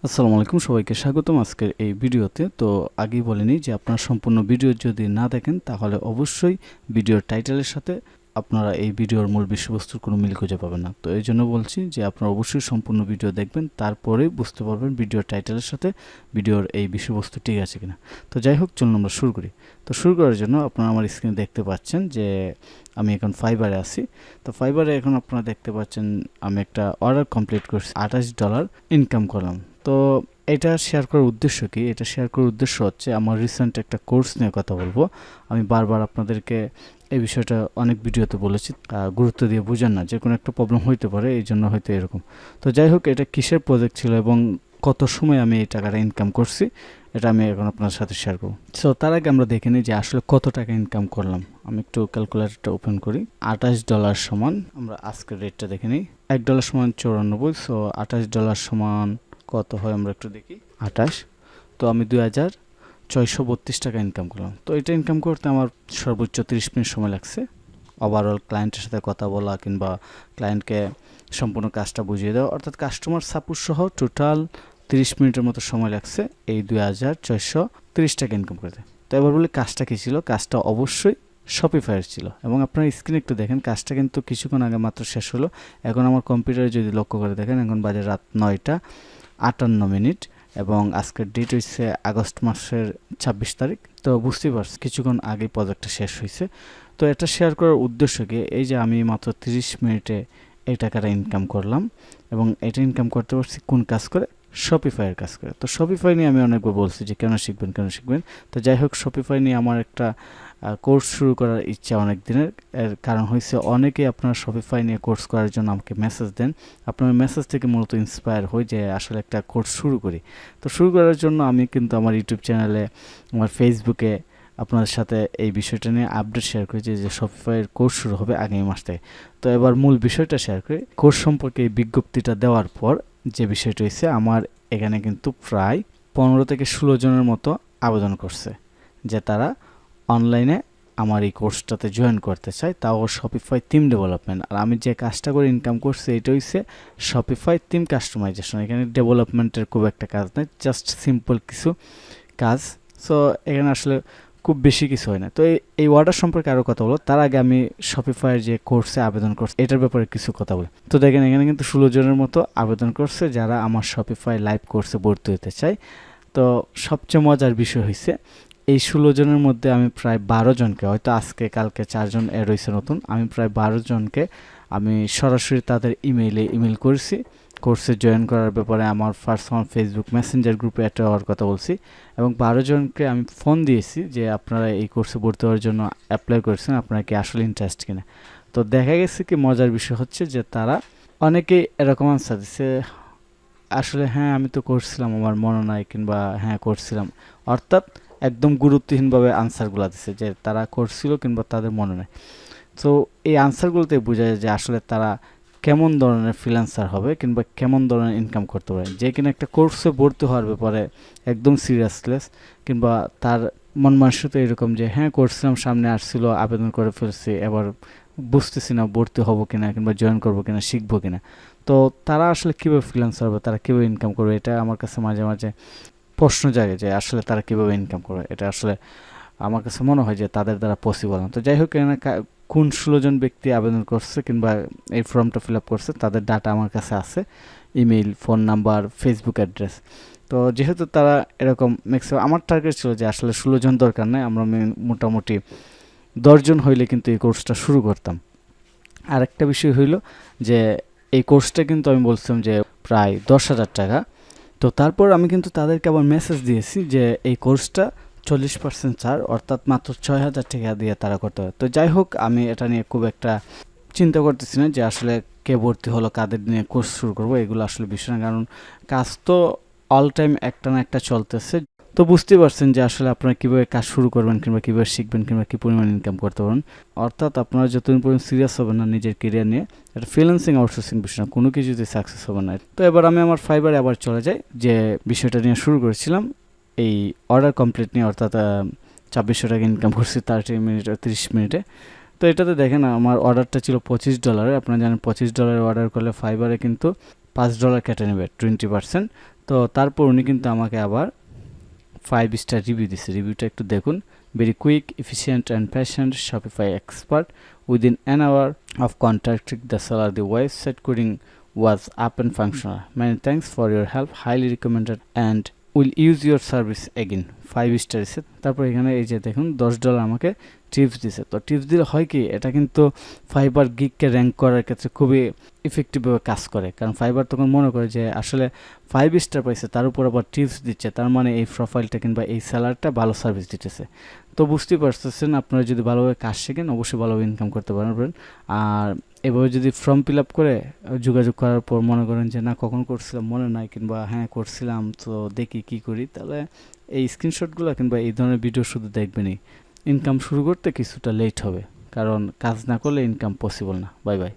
আসসালামু আলাইকুম, সবাইকে স্বাগতম আজকের এই ভিডিওতে। তো আগেই বলিনি যে আপনারা সম্পূর্ণ ভিডিও যদি না দেখেন তাহলে অবশ্যই ভিডিওর টাইটেলের সাথে আপনারা এই ভিডিওর মূল বিষয়বস্তুর কোনো মিল খুঁজে পাবেন না। তো এই জন্য বলছি যে আপনারা অবশ্যই সম্পূর্ণ ভিডিও দেখবেন, তারপরে বুঝতে পারবেন ভিডিওর টাইটেলের সাথে ভিডিওর এই বিষয়বস্তু ঠিক আছে কিনা। তো যাই হোক, চলুন আমরা শুরু করি। তো শুরু করার জন্য আপনারা আমার স্ক্রিনে দেখতে পাচ্ছেন যে আমি এখন ফাইবারে আছি। তো ফাইবারে এখন আপনারা দেখতে পাচ্ছেন আমি একটা অর্ডার কমপ্লিট করছি, $28 ইনকাম করলাম। তো এটা শেয়ার করার উদ্দেশ্য কি? এটা শেয়ার করার উদ্দেশ্য হচ্ছে আমার রিসেন্ট একটা কোর্স নিয়ে কথা বলবো। আমি বারবার আপনাদেরকে এই বিষয়টা অনেক ভিডিওতে বলেছি, গুরুত্ব দিয়ে বুঝেন না, যে কোনো একটা প্রবলেম হইতে পারে, এই জন্য হয়তো এরকম। তো যাই হোক, এটা কিসের প্রজেক্ট ছিল এবং কত সময় আমি এই টাকাটা ইনকাম করছি, এটা আমি এখন আপনার সাথে শেয়ার করব। সো তার আগে আমরা দেখে নিই যে আসলে কত টাকা ইনকাম করলাম। আমি একটু ক্যালকুলেটরটা ওপেন করি। $28 সমান, আমরা আজকের রেটটা দেখে নিই। $1 সমান 94। সো $28 সমান কত হয় আমরা একটু দেখি। 28। তো আমি 2632 টাকা ইনকাম করলাম। তো এটা ইনকাম করতে আমার সর্বোচ্চ 30 মিনিট সময় লাগছে। ওভারঅল ক্লায়েন্টের সাথে কথা বলা কিংবা ক্লায়েন্টকে সম্পূর্ণ কাজটা বুঝিয়ে দেওয়া, অর্থাৎ কাস্টমার সাপোর্ট সহ টোটাল 30 মিনিটের মতো সময় লাগছে এই 2630 টাকা ইনকাম করতে। তো এবার বলি কাজটা কী ছিল। কাজটা অবশ্যই শপিফাইয়ের ছিল এবং আপনার স্ক্রিনে একটু দেখেন, কাজটা কিন্তু কিছুক্ষণ আগে মাত্র শেষ হলো। এখন আমার কম্পিউটারে যদি লক্ষ্য করে দেখেন, এখন বাজে রাত 9টা 58 এবং আজকের ডেট হচ্ছে আগস্ট মাসের 26 তারিখ। তো বুঝতেই পারছি কিছুক্ষণ আগে প্রজেক্টটা শেষ হয়েছে। তো এটা শেয়ার করার উদ্দেশ্য কি, এই যে আমি মাত্র 30 মিনিটে এই টাকাটা ইনকাম করলাম এবং এটা ইনকাম করতে পারছি কোন কাজ করে? শপিফাইয়ের কাজ করে। তো শপিফাই নিয়ে আমি অনেকবার বলছি যে কেন শিখবেন। তো যাই হোক, শপিফাই নিয়ে আমার একটা কোর্স শুরু করার ইচ্ছা অনেক দিনের। এর কারণ হয়েছে অনেকেই আপনারা শপিফাই নিয়ে কোর্স করার জন্য আমাকে মেসেজ দেন। আপনার মেসেজ থেকে মূলত ইন্সপায়ার হই যে আসলে একটা কোর্স শুরু করি। তো শুরু করার জন্য আমি কিন্তু আমার ইউটিউব চ্যানেলে, আমার ফেসবুকে আপনাদের সাথে এই বিষয়টা নিয়ে আপডেট শেয়ার করেছি যে শপিফাইয়ের কোর্স শুরু হবে আগামী মাস থেকে। তো এবার মূল বিষয়টা শেয়ার করি। কোর্স সম্পর্কে এই বিজ্ঞপ্তিটা দেওয়ার পর যে বিষয়টা হয়েছে, আমার এখানে কিন্তু প্রায় 15 থেকে 16 জনের মতো আবেদন করছে যে তারা অনলাইনে আমার এই কোর্সটাতে জয়েন করতে চায়, তাও শপিফাই থিম ডেভেলপমেন্ট। আর আমি যে কাজটা করে ইনকাম করছি এটা হচ্ছে শপিফাই থিম কাস্টমাইজেশন। এখানে ডেভেলপমেন্টের খুব একটা কাজ নেই, জাস্ট সিম্পল কিছু কাজ। সো এখানে আসলে খুব বেশি কিছু হয় না। তো এই অর্ডার সম্পর্কে আরও কথা বলো, তার আগে আমি শপিফাইয়ের যে কোর্সে আবেদন করছি এটার ব্যাপারে কিছু কথা বলি। তো দেখেন, এখানে কিন্তু 16 জনের মতো আবেদন করছে যারা আমার শপিফাই লাইভ কোর্সে ভর্তি হতে চায়। তো সবচেয়ে মজার বিষয় হয়েছে, এই 16 জনের মধ্যে আমি প্রায় 12 জনকে, হয়তো আজকে কালকে 4 জন এড হয়েছে নতুন, আমি প্রায় 12 জনকে আমি সরাসরি তাদের ইমেল করেছি কোর্সে জয়েন করার ব্যাপারে। আমার পার্সোনাল ফেসবুক মেসেঞ্জার গ্রুপে অ্যাড হওয়ার কথা বলছি এবং 12 জনকে আমি ফোন দিয়েছি যে আপনারা এই কোর্সে ভর্তি হওয়ার জন্য অ্যাপ্লাই করেছেন, আপনারা কি আসলে ইন্টারেস্ট কিনা। তো দেখা গেছে কি মজার বিষয় হচ্ছে যে তারা অনেকেই এরকম আনসার দিচ্ছে, আসলে হ্যাঁ আমি তো করছিলাম, আমার মনে নাই, কিংবা হ্যাঁ করছিলাম। অর্থাৎ একদম গুরুত্বহীনভাবে আনসারগুলো দিচ্ছে যে তারা করছিল কিংবা তাদের মনে নেই। তো এই আনসারগুলোতে বোঝা যায় যে আসলে তারা কেমন ধরনের ফ্রিল্যান্সার হবে কিংবা কেমন ধরনের ইনকাম করতে পারে, যে কিনা একটা কোর্সে ভর্তি হওয়ার ব্যাপারে একদম সিরিয়াসলেস, কিংবা তার মন মানসিকতা এরকম যে হ্যাঁ করছিলাম, সামনে আসছিল, আবেদন করে ফেলছি, এবার বুঝতেছি না ভর্তি হবো কিনা কিংবা জয়েন করবো কিনা, শিখবো কিনা। তো তারা আসলে কীভাবে ফ্রিল্যান্সার হবে, তারা কীভাবে ইনকাম করবে, এটা আমার কাছে মাঝে মাঝে প্রশ্ন জাগে যে আসলে তারা কীভাবে ইনকাম করবে। এটা আসলে আমার কাছে মনে হয় যে তাদের দ্বারা পসিবল না। তো যাই হোক, এখানে কোন 16 জন ব্যক্তি আবেদন করছে কিংবা এই ফর্মটা ফিল আপ করছে তাদের ডাটা আমার কাছে আছে, email, phone number, Facebook address. তো যেহেতু তারা এরকম ম্যাক্সিমাম, আমার টার্গেট ছিল যে আসলে 16 জন দরকার নেই, আমরা মোটামুটি 10 জন হইলে কিন্তু এই কোর্সটা শুরু করতাম। আর একটা বিষয় হইল যে এই কোর্সটা কিন্তু আমি বলছিলাম যে প্রায় 10,000 টাকা। তো তারপর আমি কিন্তু তাদেরকে আবার মেসেজ দিয়েছি যে এই কোর্সটা 40% ছাড়, অর্থাৎ মাত্র 6,000 টাকা দিয়ে তারা করতে হবে। তো যাই হোক, আমি এটা নিয়ে খুব একটা চিন্তা করতেছি না যে আসলে কে ভর্তি হলো, কাদের নিয়ে কোর্স শুরু করবো, এগুলো আসলে বিষয় না, কারণ কাজ তো অল টাইম একটা না একটা চলতেছে। তো বুঝতে পারছেন যে আসলে আপনারা কীভাবে কাজ শুরু করবেন কিংবা কীভাবে শিখবেন কিংবা কী পরিমাণ ইনকাম করতে পারেন। অর্থাৎ আপনারা যতদিন পর্যন্ত সিরিয়াস হবেন না নিজের কেরিয়ার নিয়ে, এটা ফ্রিল্যান্সিং আউটসোর্সিং বিষয় না, কোনো কিছুতে সাকসেস হবে না। তো এবার আমি আমার ফাইবারে আবার চলে যাই, যে বিষয়টা নিয়ে শুরু করেছিলাম এই অর্ডার কমপ্লিট নিয়ে, অর্থাৎ 2600 টাকা ইনকাম করছি 30 মিনিটে। তো এটাতে দেখেন আমার অর্ডারটা ছিল $25। আপনারা জানেন $25 অর্ডার করলে ফাইবারে কিন্তু $5 কেটে নেবে 20%। তো তারপর উনি কিন্তু আমাকে আবার 5 স্টার রিভিউ দিছে। রিভিউটা একটু দেখুন। Very quick, efficient and patient Shopify expert. Within an hour of contacting the seller, the website coding was up and functional. Many thanks for your help. Highly recommended and will use your service again. 5 star দিছে। তারপর এখানে এই যে দেখুন $10 আমাকে tips দিছে। তো tips দিলে হয় কি, এটা কিন্তু ফাইবার গিগকে র্যাঙ্ক করার ক্ষেত্রে খুবই ইফেক্টিভভাবে কাজ করে। কারণ ফাইবার তখন মনে করে যে আসলে 5 স্টার পাইছে, তার উপর আবার টিপস দিচ্ছে, তার মানে এই প্রোফাইলটা কিংবা এই সেলারটা ভালো সার্ভিস দিতেছে। তো বুঝতেই পারতেছেন, আপনারা যদি ভালোভাবে কাজ শেখেন অবশ্যই ভালোভাবে ইনকাম করতে পারবেন। আর এভাবে যদি ফর্ম ফিল আপ করে যোগাযোগ করার পর মনে করেন যে না কখন করছিলাম মনে নাই, কিংবা হ্যাঁ করছিলাম তো দেখি কি করি, তাহলে এই স্ক্রিনশটগুলো কিংবা এই ধরনের ভিডিও শুধু দেখবেনই। ইনকাম শুরু করতে কিছুটা লেট হবে, কারণ কাজ না করলে ইনকাম পসিবল না। Bye bye.